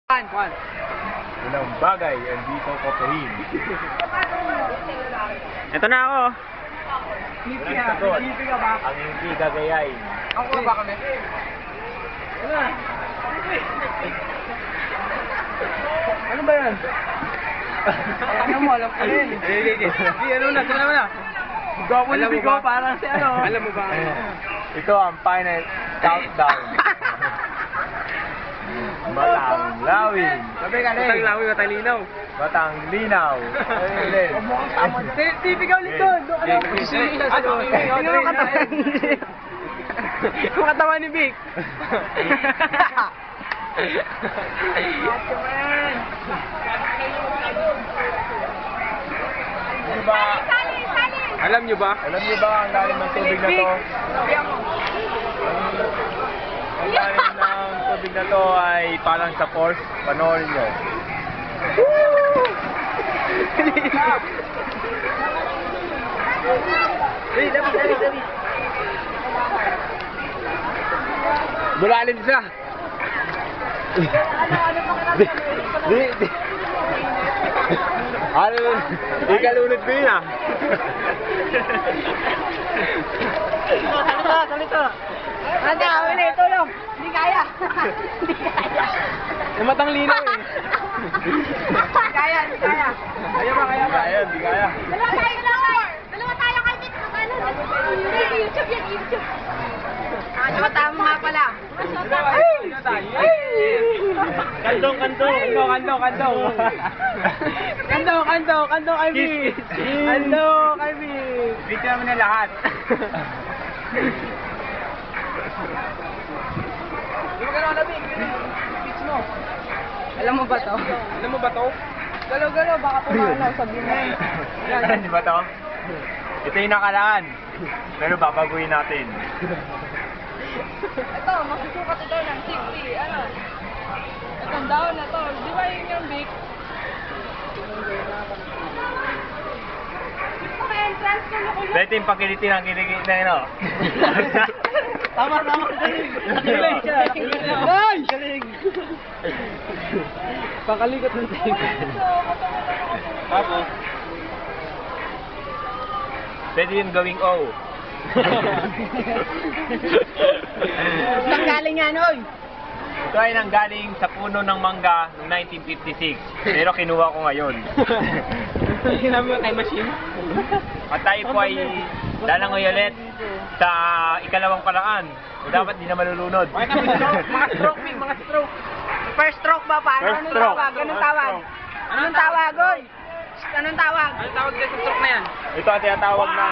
Kwan. Unang bagay ang di ko kopehin. Ito na ako. Sleepy Walang ha. sagot. Sleepy ka ba? Ang hindi gagayain. Ako ba kami? Ano na? Ano ba yan? Ano mo, alam ko yun. Hindi, ano na, sila na. Gwapo na bigo, parang si ano. Alam mo ba? Ito ang final countdown. Batang lawin. Sabi ka Matang lawi, matang linaw. Batang linaw. Ayun. Typical likod. Sino ang katawan? Yung katawan ni Vic. Ano ba? Alam nyo ba? Alam niyo ba ang lalim ng tubig na to? Ang lalim ng tubig na to ay parang sa force. Panoorin nyo. Bulalim siya. Di. Ano? Ikalunod ko yun ah. Salito. Ate, awin ito lang. Hindi kaya. Hindi kaya. Yung matang linaw eh. Hindi kaya. Kaya ba? Kaya, di kaya. Dalawa tayo kay Vic. YouTube yan, YouTube. Tama nga pala. Kandong kay Vic. Kando kay Vic. Video namin na lahat. Alam mo ba to? Alam mo ba to? Galaw-galaw, baka pumalaw, sabi mo. Yan, di ba to? Ito yung nakaraan. Pero babaguhin natin. Ito, masusukat ito ng 60. Ano? Itong down na to. Di ba yun yung Vic? Okay, entrance ko na kulo. Ito yung pakilitin ang kinikit na yun, oh. Tama. Galing siya. Ay! Galing. Pakalikot ng tayo. Tapos, pwede yung gawing O. Saan galing yan, oy? Ito ay nanggaling sa puno ng mangga noong 1956. Pero kinuha ko ngayon. Sinabi mo time machine? At tayo po ay lalangoy ulit sa ikalawang paraan. O dapat di na malulunod. Mga stroke, Vic, mga stroke. First stroke ba? Paano? First Anong stroke. tawag? Anong tawag? Anong tawag, oy? Anong tawag? Ano tawag dito sa stroke na yan? Ito ang tinatawag na